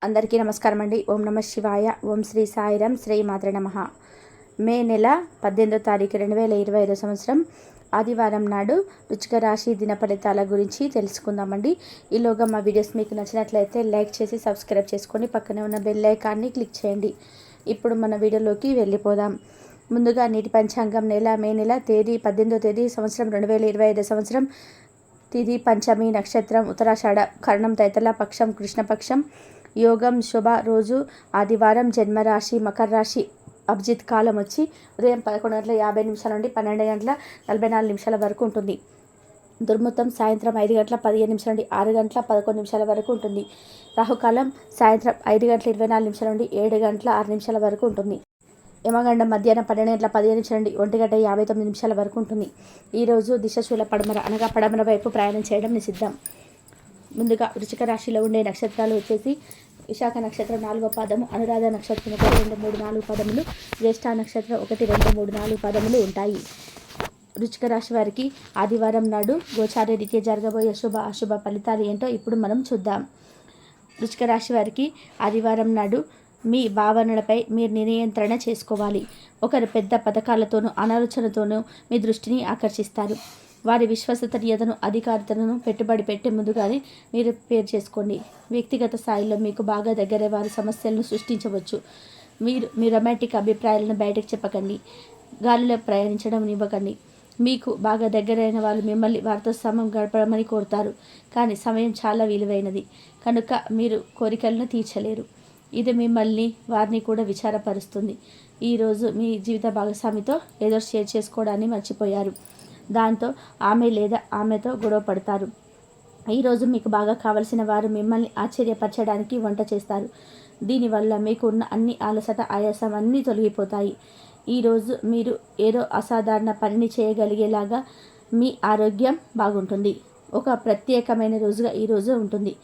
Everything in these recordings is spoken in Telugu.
అందరికీ నమస్కారం అండి. ఓం నమ శివాయ. ఓం శ్రీ సాయిరాం. శ్రీ మాత్రే నమః. మే నెల 18వ తారీఖు 2025 సంవత్సరం ఆదివారం నాడు వృశ్చిక రాశి దిన ఫలితాల గురించి తెలుసుకుందామండి. ఈలోగా మా వీడియోస్ మీకు నచ్చినట్లయితే లైక్ చేసి సబ్స్క్రైబ్ చేసుకొని పక్కనే ఉన్న బెల్ ఐకాన్ని క్లిక్ చేయండి. ఇప్పుడు మన వీడియోలోకి వెళ్ళిపోదాం. ముందుగా నీటి పంచాంగం మే నెల తేదీ 18వ తేదీ సంవత్సరం 2025 సంవత్సరం తిథి పంచమి, నక్షత్రం ఉత్తరాషాఢ, కరణం తైతల, పక్షం కృష్ణపక్షం, యోగం శుభ, రోజు ఆదివారం, జన్మరాశి మకర రాశి, అభిజిత్ కాలం వచ్చి ఉదయం 11:50 నుండి 12:44 వరకు ఉంటుంది. దుర్ముహూర్తం సాయంత్రం 5:15 నుండి 6:11 వరకు ఉంటుంది. రాహుకాలం సాయంత్రం 5:24 నుండి 7:06 వరకు ఉంటుంది. యమగండం మధ్యాహ్నం 12:15 నుండి 1:59 వరకు ఉంటుంది. ఈరోజు దిశశూల పడమర అనగా పడమర వైపు ప్రయాణం చేయడం నిషిద్ధం. ముందుగా వృశ్చిక రాశిలో ఉండే నక్షత్రాలు వచ్చేసి విశాఖ నక్షత్రం 4వ పాదము, అనురాధ నక్షత్రం 1, 2, 3, 4 పాదములు, జ్యేష్ఠ నక్షత్రం 1, 2, 3, 4 పాదములు ఉంటాయి. వృశ్చిక రాశి వారికి ఆదివారం నాడు గోచార రీత్యా జరగబోయే శుభ అశుభ ఫలితాలు ఏంటో ఇప్పుడు మనం చూద్దాం. వృశ్చిక రాశి వారికి ఆదివారం నాడు మీ భావనలపై మీరు నియంత్రణ చేసుకోవాలి. ఒకరు పెద్ద పథకాలతోనూ ఆలోచనతోనూ మీ దృష్టిని ఆకర్షిస్తారు. వారి విశ్వసనీయతను, అధికారితను పెట్టుబడి పెట్టే ముందుగానే మీరు పేరు చేసుకోండి. వ్యక్తిగత స్థాయిలో మీకు బాగా దగ్గరే వారి సమస్యలను సృష్టించవచ్చు. మీరు మీ రొమాంటిక్ అభిప్రాయాలను బయటకు చెప్పకండి. గాలిలో ప్రయాణించడం ఇవ్వకండి. మీకు బాగా దగ్గరైన వాళ్ళు మిమ్మల్ని వారితో సమయం గడపడమని కోరుతారు. కానీ సమయం చాలా విలువైనది కనుక మీరు కోరికలను తీర్చలేరు. ఇది మిమ్మల్ని వారిని కూడా విచారపరుస్తుంది. ఈరోజు మీ జీవిత భాగస్వామితో ఏదో షేర్ చేసుకోవడాన్ని మర్చిపోయారు. దాంతో ఆమె లేదా ఆమెతో గొడవ పడతారు. ఈరోజు మీకు బాగా కావలసిన వారు మిమ్మల్ని ఆశ్చర్యపరచడానికి వంట చేస్తారు. దీనివల్ల మీకు ఉన్న అన్ని అలసట, ఆయాసం అన్నీ తొలగిపోతాయి. ఈరోజు మీరు ఏదో అసాధారణ పనిని చేయగలిగేలాగా మీ ఆరోగ్యం బాగుంటుంది. ఒక ప్రత్యేకమైన రోజుగా ఈరోజు ఉంటుంది.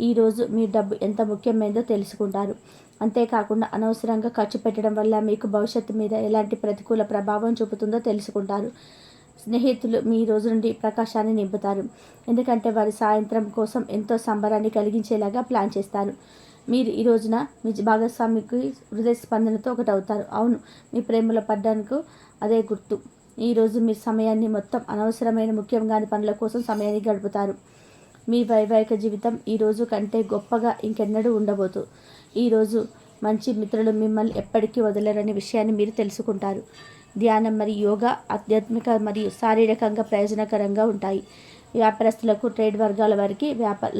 ఈరోజు మీ డబ్బు ఎంత ముఖ్యమైనదో తెలుసుకుంటారు. అంతేకాకుండా అనవసరంగా ఖర్చు పెట్టడం వల్ల మీకు భవిష్యత్తు మీద ఎలాంటి ప్రతికూల ప్రభావం చూపుతుందో తెలుసుకుంటారు. స్నేహితులు మీ రోజు నుండి ప్రకాశాన్ని నింపుతారు. ఎందుకంటే వారి సాయంత్రం కోసం ఎంతో సంబరాన్ని కలిగించేలాగా ప్లాన్ చేస్తారు. మీరు ఈ రోజున మీ భాగస్వామికి హృదయ స్పందనతో ఒకటవుతారు. అవును, మీ ప్రేమలో పడ్డానికి అదే గుర్తు. ఈరోజు మీ సమయాన్ని మొత్తం అనవసరమైన ముఖ్యంగాని పనుల కోసం సమయాన్ని గడుపుతారు. మీ వైవాహిక జీవితం ఈరోజు కంటే గొప్పగా ఇంకెన్నడూ ఉండబోతు. ఈరోజు మంచి మిత్రులు మిమ్మల్ని ఎప్పటికీ వదలరనే విషయాన్ని మీరు తెలుసుకుంటారు. ధ్యానం మరియు యోగా ఆధ్యాత్మిక మరియు శారీరకంగా ప్రయోజనకరంగా ఉంటాయి. వ్యాపారస్తులకు, ట్రేడ్ వర్గాల వారికి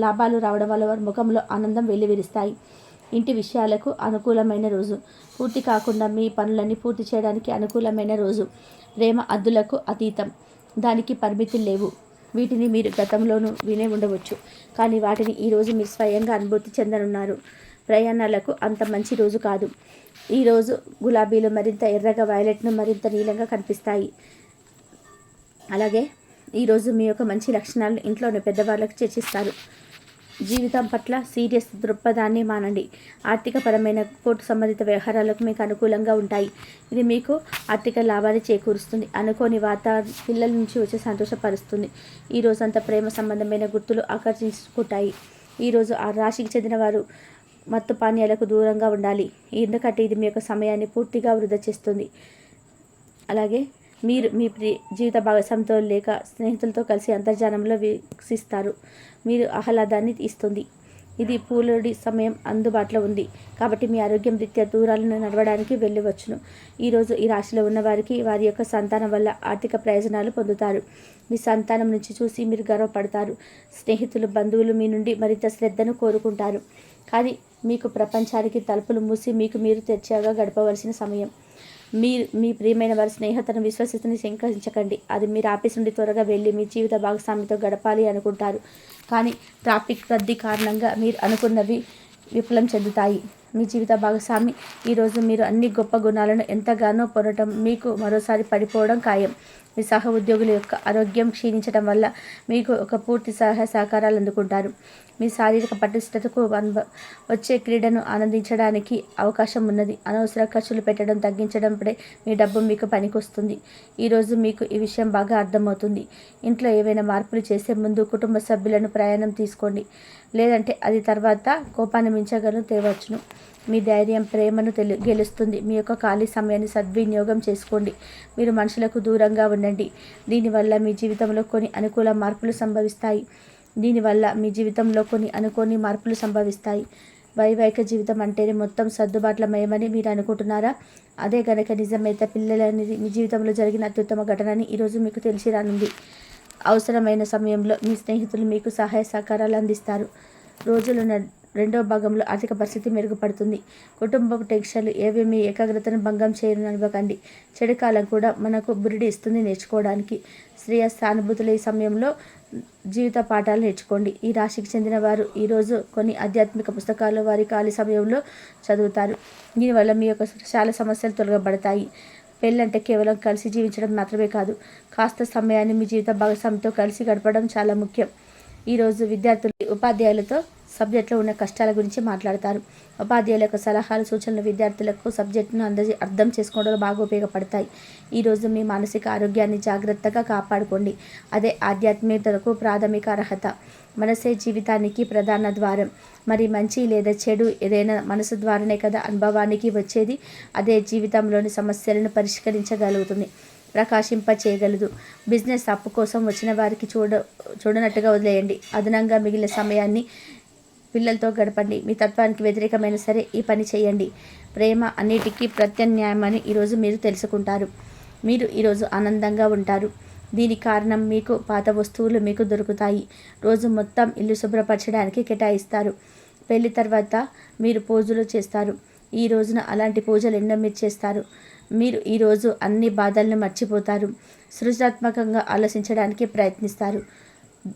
లాభాలు రావడం వల్ల వారి ముఖంలో ఆనందం వెల్లివిరుస్తాయి. ఇంటి విషయాలకు అనుకూలమైన రోజు. పూర్తి కాకుండా మీ పనులన్నీ పూర్తి చేయడానికి అనుకూలమైన రోజు. ప్రేమ అద్దులకు అతీతం, దానికి పరిమితులు లేవు. వీటిని మీరు గతంలోనూ వినే ఉండవచ్చు, కానీ వాటిని ఈరోజు మీరు స్వయంగా అనుభూతి చెందనున్నారు. ప్రయాణాలకు అంత మంచి రోజు కాదు. ఈరోజు గులాబీలు మరింత ఎర్రగా, వైలెట్ను మరింత నీలంగా కనిపిస్తాయి. అలాగే ఈరోజు మీ యొక్క మంచి లక్షణాలను ఇంట్లోని పెద్దవాళ్ళకు చర్చిస్తారు. జీవితం పట్ల సీరియస్ దృక్పథాన్ని మానండి. ఆర్థికపరమైన కోర్టు సంబంధిత వ్యవహారాలకు మీకు అనుకూలంగా ఉంటాయి. ఇది మీకు ఆర్థిక లాభాన్ని చేకూరుస్తుంది. అనుకోని వార్త పిల్లల నుంచి వచ్చి సంతోషపరుస్తుంది. ఈ రోజంతా ప్రేమ సంబంధమైన గుర్తులు ఆకర్షించుకుంటాయి. ఈరోజు ఆ రాశికి చెందిన వారు మత్తు పానీయాలకు దూరంగా ఉండాలి, ఎందుకంటే ఇది మీ యొక్క సమయాన్ని పూర్తిగా వృధా చేస్తుంది. అలాగే మీరు మీ జీవిత భాగస్వామితో లేక స్నేహితులతో కలిసి అంతర్జాలంలో వీక్షిస్తారు. మీరు ఆహ్లాదాన్ని ఇస్తుంది. ఇది పూలుడి సమయం అందుబాటులో ఉంది కాబట్టి మీ ఆరోగ్యం రీత్యా దూరాలను నడవడానికి వెళ్ళవచ్చును. ఈరోజు ఈ రాశిలో ఉన్నవారికి వారి యొక్క సంతానం వల్ల ఆర్థిక ప్రయోజనాలు పొందుతారు. మీ సంతానం నుంచి చూసి మీరు గర్వపడతారు. స్నేహితులు, బంధువులు మీ నుండి మరింత శ్రద్ధను కోరుకుంటారు. కానీ మీకు ప్రపంచానికి తలుపులు మూసి మీకు మీరు తెచ్చాగా గడపవలసిన సమయం. మీరు మీ ప్రియమైన వారి స్నేహితులను విశ్వసితని శంకించకండి. అది మీరు ఆఫీస్ నుండి త్వరగా వెళ్ళి మీ జీవిత భాగస్వామితో గడపాలి అనుకుంటారు. కానీ ట్రాఫిక్ రద్దీ కారణంగా మీరు అనుకున్నవి విఫలం చెందుతాయి. మీ జీవిత భాగస్వామి ఈరోజు మీరు అన్ని గొప్ప గుణాలను ఎంతగానో పొందడం మీకు మరోసారి పడిపోవడం ఖాయం. మీ సహ ఉద్యోగుల యొక్క ఆరోగ్యం క్షీణించడం వల్ల మీకు ఒక పూర్తి సహాయ సహకారాలు అందుకుంటారు. మీ శారీరక పటిష్టతకు వచ్చే క్రీడను ఆనందించడానికి అవకాశం ఉన్నది. అనవసర ఖర్చులు పెట్టడం తగ్గించడంపై మీ డబ్బు మీకు పనికొస్తుంది. ఈరోజు మీకు ఈ విషయం బాగా అర్థమవుతుంది. ఇంట్లో ఏవైనా మార్పులు చేసే ముందు కుటుంబ సభ్యులను ప్రయాణం తీసుకోండి, లేదంటే అది తర్వాత కోపాన్ని మించగలను తేవచ్చును. మీ ధైర్యం ప్రేమను గెలుస్తుంది. మీ యొక్క ఖాళీ సమయాన్ని సద్వినియోగం చేసుకోండి. మీరు మనుషులకు దూరంగా ఉండండి. దీనివల్ల మీ జీవితంలో కొన్ని అనుకూల మార్పులు సంభవిస్తాయి. వైవాహిక జీవితం అంటేనే మొత్తం సర్దుబాట్లమయమని మీరు అనుకుంటున్నారా? అదే గనక నిజమైతే పిల్లలనేది మీ జీవితంలో జరిగిన అత్యుత్తమ ఘటనని ఈరోజు మీకు తెలిసి రానుంది. అవసరమైన సమయంలో మీ స్నేహితులు మీకు సహాయ సహకారాలు అందిస్తారు. రోజులో రెండవ భాగంలో ఆర్థిక పరిస్థితి మెరుగుపడుతుంది. కుటుంబ టెన్షన్లు ఏవి మీ ఏకాగ్రతను భంగం చేయనివ్వకండి. చెడు కాలం కూడా మనకు బురిడి ఇస్తుంది నేర్చుకోవడానికి. శ్రేయ సానుభూతుల ఈ సమయంలో జీవిత పాఠాలు నేర్చుకోండి. ఈ రాశికి చెందిన వారు ఈరోజు కొన్ని ఆధ్యాత్మిక పుస్తకాలు వారి ఖాళీ సమయంలో చదువుతారు. దీనివల్ల మీ యొక్క చాలా సమస్యలు తొలగబడతాయి. పెళ్ళంటే కేవలం కలిసి జీవించడం మాత్రమే కాదు, కాస్త సమయాన్ని మీ జీవిత భాగస్వామితో కలిసి గడపడం చాలా ముఖ్యం. ఈరోజు విద్యార్థులు ఉపాధ్యాయులతో సబ్జెక్ట్లో ఉన్న కష్టాల గురించి మాట్లాడతారు. ఉపాధ్యాయుల యొక్క సలహాలు సూచనలు విద్యార్థులకు సబ్జెక్టును అర్థం చేసుకోవడంలో బాగా ఉపయోగపడతాయి. ఈరోజు మీ మానసిక ఆరోగ్యాన్ని జాగ్రత్తగా కాపాడుకోండి. అదే ఆధ్యాత్మికతకు ప్రాథమిక అర్హత. మనసే జీవితానికి ప్రధాన ద్వారం. మరి మంచి లేదా చెడు ఏదైనా మనసు ద్వారానే కదా అనుభవానికి వచ్చేది. అదే జీవితంలోని సమస్యలను పరిష్కరించగలుగుతుంది, ప్రకాశింప చేయగలదు. బిజినెస్ అప్పు కోసం వచ్చిన వారికి చూడనట్టుగా వదిలేయండి. అదనంగా మిగిలిన సమయాన్ని పిల్లలతో గడపండి. మీ తత్వానికి వ్యతిరేకమైన సరే ఈ పని చేయండి. ప్రేమ అన్నిటికీ ప్రత్యామ్నాయమని ఈరోజు మీరు తెలుసుకుంటారు. మీరు ఈరోజు ఆనందంగా ఉంటారు. దీనికి కారణం మీకు పాత వస్తువులు మీకు దొరుకుతాయి. రోజు మొత్తం ఇల్లు శుభ్రపరచడానికి కేటాయిస్తారు. పెళ్లి తర్వాత మీరు పూజలు చేస్తారు. ఈ రోజున అలాంటి పూజలు ఎన్నో మీరు చేస్తారు. మీరు ఈరోజు అన్ని బాధలను మర్చిపోతారు. సృజనాత్మకంగా ఆలోచించడానికి ప్రయత్నిస్తారు.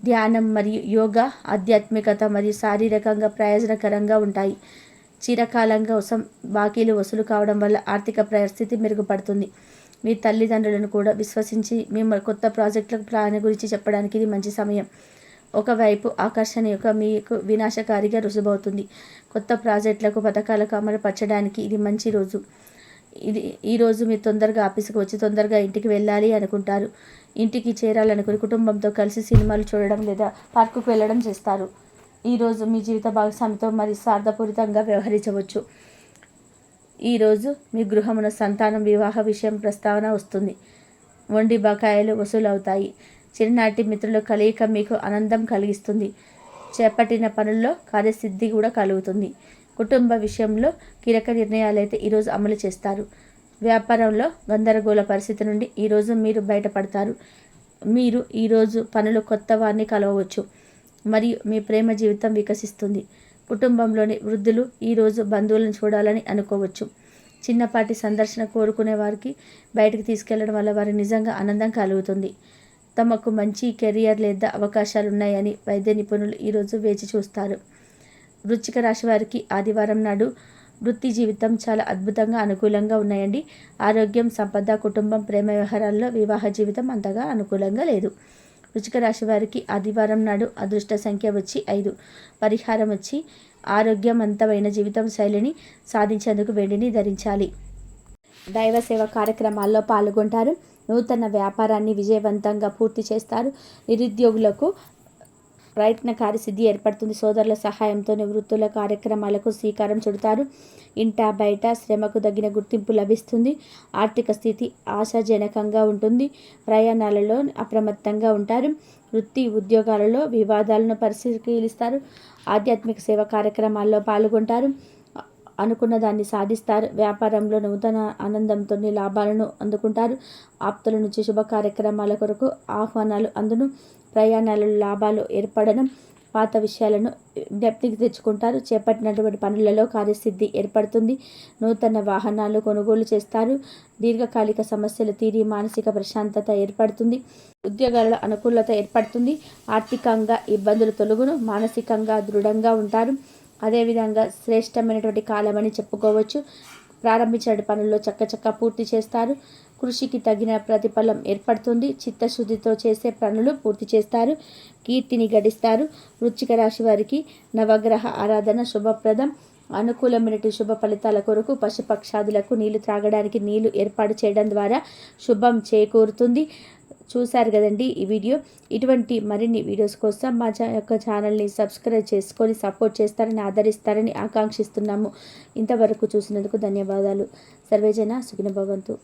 ధ్యానం మరియు యోగా ఆధ్యాత్మికత మరియు శారీరకంగా ప్రయోజనకరంగా ఉంటాయి. చిరకాలం కోసం బాకీలు వసూలు కావడం వల్ల ఆర్థిక పరిస్థితి మెరుగుపడుతుంది. మీ తల్లిదండ్రులను కూడా విశ్వసించి మిమ్మల్ని కొత్త ప్రాజెక్టుల ప్లాన్ గురించి చెప్పడానికి ఇది మంచి సమయం. ఒకవైపు ఆకర్షణ యొక్క మీకు వినాశకారిగా రుజువవుతుంది. కొత్త ప్రాజెక్టులకు పథకాలకు అమలుపరచడానికి ఇది మంచి రోజు. ఈరోజు మీరు తొందరగా ఆఫీస్కి వచ్చి తొందరగా ఇంటికి వెళ్ళాలి అనుకుంటారు. ఇంటికి చేరాలనుకుని కుటుంబంతో కలిసి సినిమాలు చూడడం లేదా పార్కుకు వెళ్ళడం చేస్తారు. ఈరోజు మీ జీవిత భాగస్వామితో మరి స్వార్థపూరితంగా వ్యవహరించవచ్చు. ఈరోజు మీ గృహమున సంతానం వివాహ విషయం ప్రస్తావన వస్తుంది. మొండి బకాయిలు వసూలవుతాయి. చిన్ననాటి మిత్రుల కలయిక మీకు ఆనందం కలిగిస్తుంది. చేపట్టిన పనుల్లో కార్యసిద్ధి కూడా కలుగుతుంది. కుటుంబ విషయంలో కీలక నిర్ణయాలైతే ఈరోజు అమలు చేస్తారు. వ్యాపారంలో గందరగోళ పరిస్థితి నుండి ఈరోజు మీరు బయటపడతారు. మీరు ఈరోజు పనులు కొత్త వారిని కలవవచ్చు మరియు మీ ప్రేమ జీవితం వికసిస్తుంది. కుటుంబంలోని వృద్ధులు ఈరోజు బంధువులను చూడాలని అనుకోవచ్చు. చిన్నపాటి సందర్శన కోరుకునే వారికి బయటకు తీసుకెళ్లడం వల్ల వారికి నిజంగా ఆనందం కలుగుతుంది. తమకు మంచి కెరియర్ లేదా అవకాశాలు ఉన్నాయని వైద్య నిపుణులు ఈరోజు వేచి చూస్తారు. వృశ్చిక రాశి వారికి ఆదివారం నాడు వృత్తి జీవితం చాలా అద్భుతంగా అనుకూలంగా ఉన్నాయండి. ఆరోగ్యం, సంపద, కుటుంబం, ప్రేమ వ్యవహారాల్లో వివాహ జీవితం అంతగా అనుకూలంగా లేదు. వృశ్చిక రాశి వారికి ఆదివారం నాడు అదృష్ట సంఖ్య వచ్చి 5. పరిహారం వచ్చి ఆరోగ్యవంతమైన జీవితం శైలిని సాధించేందుకు వెండిని ధరించాలి. దైవ సేవ కార్యక్రమాల్లో పాల్గొంటారు. నూతన వ్యాపారాన్ని విజయవంతంగా పూర్తి చేస్తారు. నిరుద్యోగులకు ప్రయత్న కార్యసిద్ధి ఏర్పడుతుంది. సోదరుల సహాయంతో వృత్తుల కార్యక్రమాలకు శ్రీకారం చుడతారు. ఇంట బయట శ్రమకు తగిన గుర్తింపు లభిస్తుంది. ఆర్థిక స్థితి ఆశాజనకంగా ఉంటుంది. ప్రయాణాలలో అప్రమత్తంగా ఉంటారు. వృత్తి ఉద్యోగాలలో వివాదాలను పరిశీలిస్తారు. ఆధ్యాత్మిక సేవ కార్యక్రమాల్లో పాల్గొంటారు. అనుకున్న దాన్ని సాధిస్తారు. వ్యాపారంలో నూతన ఆనందంతో లాభాలను అందుకుంటారు. ఆప్తుల నుంచి శుభ కార్యక్రమాల కొరకు ఆహ్వానాలు అందును. ప్రయాణాలలో లాభాలు ఏర్పడడం. పాత విషయాలను జ్ఞప్తికి తెచ్చుకుంటారు. చేపట్టినటువంటి పనులలో కార్యసిద్ధి ఏర్పడుతుంది. నూతన వాహనాలు కొనుగోలు చేస్తారు. దీర్ఘకాలిక సమస్యలు తీరి మానసిక ప్రశాంతత ఏర్పడుతుంది. ఉద్యోగాలలో అనుకూలత ఏర్పడుతుంది. ఆర్థికంగా ఇబ్బందులు తొలగును. మానసికంగా దృఢంగా ఉంటారు. అదేవిధంగా శ్రేష్టమైనటువంటి కాలమని చెప్పుకోవచ్చు. ప్రారంభించిన పనుల్లో చక్కచక్క పూర్తి చేస్తారు. కృషికి తగిన ప్రతిఫలం ఏర్పడుతుంది. చిత్తశుద్ధితో చేసే పనులు పూర్తి చేస్తారు. కీర్తిని గడిస్తారు. వృశ్చిక రాశి వారికి నవగ్రహ ఆరాధన శుభప్రదం. అనుకూలమైన శుభ ఫలితాల కొరకు పశుపక్షాదులకు నీళ్లు త్రాగడానికి నీళ్లు ఏర్పాటు చేయడం ద్వారా శుభం చేకూరుతుంది. చూశారు కదండి ఈ వీడియో. ఇటువంటి మరిన్ని వీడియోస్ కోసం మా యొక్క ఛానల్ని సబ్స్క్రైబ్ చేసుకొని సపోర్ట్ చేస్తారని ఆదరిస్తారని ఆకాంక్షిస్తున్నాము. ఇంతవరకు చూసినందుకు ధన్యవాదాలు. సర్వేజన సుఖినో భవంతు.